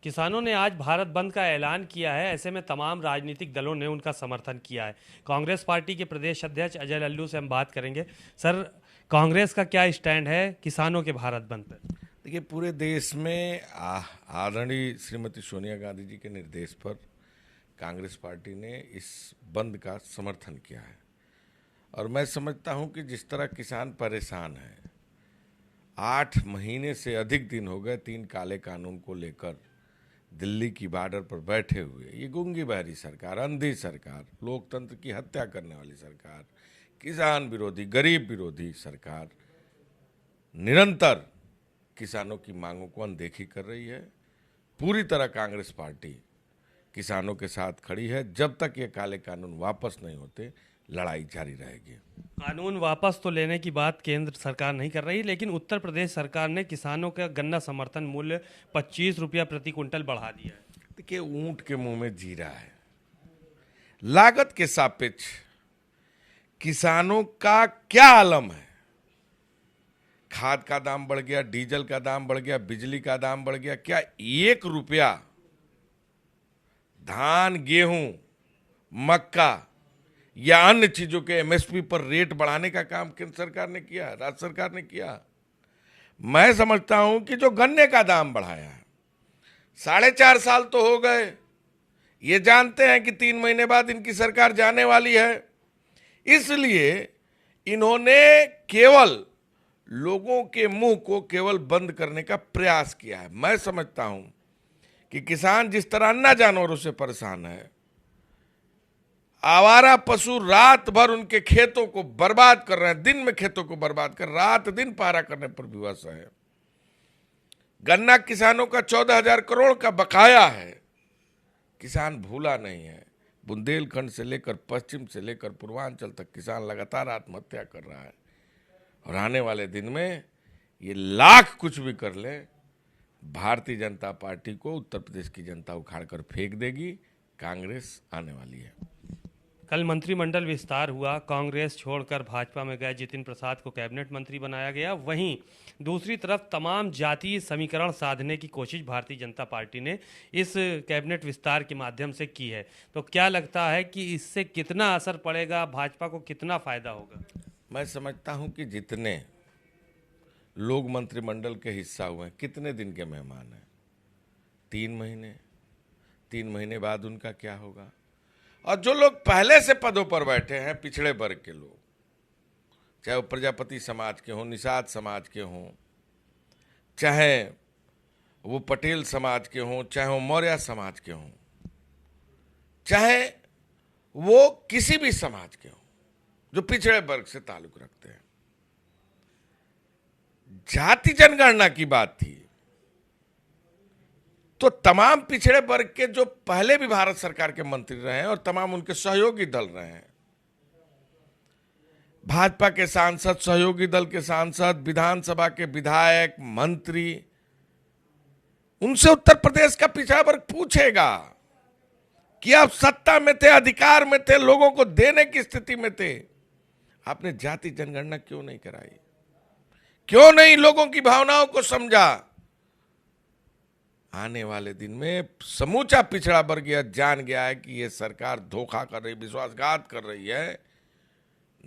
किसानों ने आज भारत बंद का ऐलान किया है। ऐसे में तमाम राजनीतिक दलों ने उनका समर्थन किया है। कांग्रेस पार्टी के प्रदेश अध्यक्ष अजय लल्लू से हम बात करेंगे। सर, कांग्रेस का क्या स्टैंड है किसानों के भारत बंद पर? देखिए, पूरे देश में आदरणीय श्रीमती सोनिया गांधी जी के निर्देश पर कांग्रेस पार्टी ने इस बंद का समर्थन किया है। और मैं समझता हूं कि जिस तरह किसान परेशान है, 8 महीने से अधिक दिन हो गए 3 काले कानून को लेकर दिल्ली की बॉर्डर पर बैठे हुए ये गूंगी बहरी सरकार, अंधी सरकार, लोकतंत्र की हत्या करने वाली सरकार, किसान विरोधी, गरीब विरोधी सरकार निरंतर किसानों की मांगों को अनदेखी कर रही है। पूरी तरह कांग्रेस पार्टी किसानों के साथ खड़ी है। जब तक ये काले कानून वापस नहीं होते, लड़ाई जारी रहेगी। कानून वापस तो लेने की बात केंद्र सरकार नहीं कर रही, लेकिन उत्तर प्रदेश सरकार ने किसानों का गन्ना समर्थन मूल्य 25 रुपया प्रति क्विंटल बढ़ा दिया है। देखिए, ऊंट के मुंह में जीरा है। लागत के सापेक्ष किसानों का क्या आलम है? खाद का दाम बढ़ गया, डीजल का दाम बढ़ गया, बिजली का दाम बढ़ गया। क्या 1 रुपया धान, गेहूं, मक्का या अन्य चीजों के एमएसपी पर रेट बढ़ाने का काम केंद्र सरकार ने किया, राज्य सरकार ने किया? मैं समझता हूं कि जो गन्ने का दाम बढ़ाया है, 4.5 साल तो हो गए, ये जानते हैं कि 3 महीने बाद इनकी सरकार जाने वाली है, इसलिए इन्होंने केवल लोगों के मुंह को केवल बंद करने का प्रयास किया है। मैं समझता हूं कि किसान जिस तरह अन्ना जानवरों से परेशान है, आवारा पशु रात भर उनके खेतों को बर्बाद कर रहे हैं, दिन में खेतों को बर्बाद कर, रात दिन पहरा करने पर विवश है। गन्ना किसानों का 14,000 करोड़ का बकाया है। किसान भूला नहीं है। बुंदेलखंड से लेकर पश्चिम से लेकर पूर्वांचल तक किसान लगातार आत्महत्या कर रहा है। और आने वाले दिन में ये लाख कुछ भी कर ले, भारतीय जनता पार्टी को उत्तर प्रदेश की जनता उखाड़ कर फेंक देगी। कांग्रेस आने वाली है। कल मंत्रिमंडल विस्तार हुआ। कांग्रेस छोड़कर भाजपा में गए जितिन प्रसाद को कैबिनेट मंत्री बनाया गया। वहीं दूसरी तरफ तमाम जातीय समीकरण साधने की कोशिश भारतीय जनता पार्टी ने इस कैबिनेट विस्तार के माध्यम से की है। तो क्या लगता है कि इससे कितना असर पड़ेगा, भाजपा को कितना फायदा होगा? मैं समझता हूं कि जितने लोग मंत्रिमंडल के हिस्सा हुए हैं, कितने दिन के मेहमान हैं? 3 महीने। 3 महीने बाद उनका क्या होगा? और जो लोग पहले से पदों पर बैठे हैं, पिछड़े वर्ग के लोग, चाहे वो प्रजापति समाज के हों, निषाद समाज के हों, चाहे वो पटेल समाज के हों, चाहे वो मौर्य समाज के हों, चाहे वो किसी भी समाज के हों जो पिछड़े वर्ग से ताल्लुक रखते हैं, जाति जनगणना की बात थी तो तमाम पिछड़े वर्ग के जो पहले भी भारत सरकार के मंत्री रहे हैं और तमाम उनके सहयोगी दल रहे हैं, भाजपा के सांसद, सहयोगी दल के सांसद, विधानसभा के विधायक, मंत्री, उनसे उत्तर प्रदेश का पिछड़ा वर्ग पूछेगा कि आप सत्ता में थे, अधिकार में थे, लोगों को देने की स्थिति में थे, आपने जाति जनगणना क्यों नहीं कराई? क्यों नहीं लोगों की भावनाओं को समझा? आने वाले दिन में समूचा पिछड़ा वर्ग यह जान गया है कि यह सरकार धोखा कर रही, विश्वासघात कर रही है।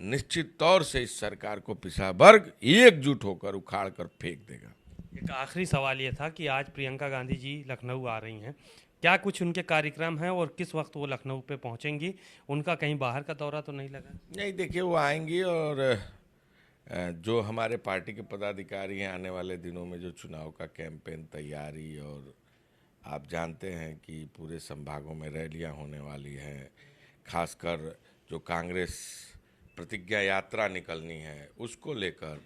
निश्चित तौर से इस सरकार को पिछड़ा वर्ग एकजुट होकर उखाड़ कर फेंक देगा। एक आखिरी सवाल ये था कि आज प्रियंका गांधी जी लखनऊ आ रही हैं। क्या कुछ उनके कार्यक्रम हैं और किस वक्त वो लखनऊ पे पहुंचेंगी? उनका कहीं बाहर का दौरा तो नहीं लगा? नहीं, देखिए, वो आएंगी और जो हमारे पार्टी के पदाधिकारी हैं, आने वाले दिनों में जो चुनाव का कैंपेन तैयारी, और आप जानते हैं कि पूरे संभागों में रैलियां होने वाली हैं, खासकर जो कांग्रेस प्रतिज्ञा यात्रा निकलनी है उसको लेकर,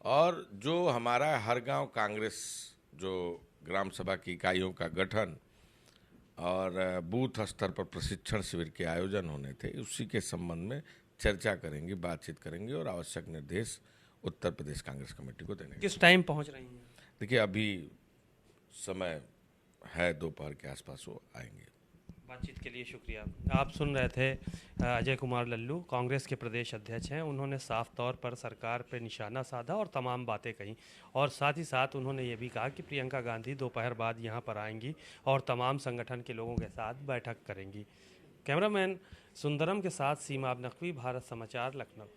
और जो हमारा हर गांव कांग्रेस जो ग्राम सभा की इकाइयों का गठन और बूथ स्तर पर प्रशिक्षण शिविर के आयोजन होने थे, उसी के संबंध में चर्चा करेंगे, बातचीत करेंगे और आवश्यक निर्देश उत्तर प्रदेश कांग्रेस कमेटी को देंगे। किस टाइम पहुंच रही हैं? देखिए, अभी समय है, दोपहर के आसपास वो आएंगे। बातचीत के लिए शुक्रिया। आप सुन रहे थे अजय कुमार लल्लू, कांग्रेस के प्रदेश अध्यक्ष हैं। उन्होंने साफ तौर पर सरकार पर निशाना साधा और तमाम बातें कहीं, और साथ ही साथ उन्होंने ये भी कहा कि प्रियंका गांधी दोपहर बाद यहाँ पर आएंगी और तमाम संगठन के लोगों के साथ बैठक करेंगी। कैमरामैन सुंदरम के साथ सीमा नकवी, भारत समाचार, लखनऊ।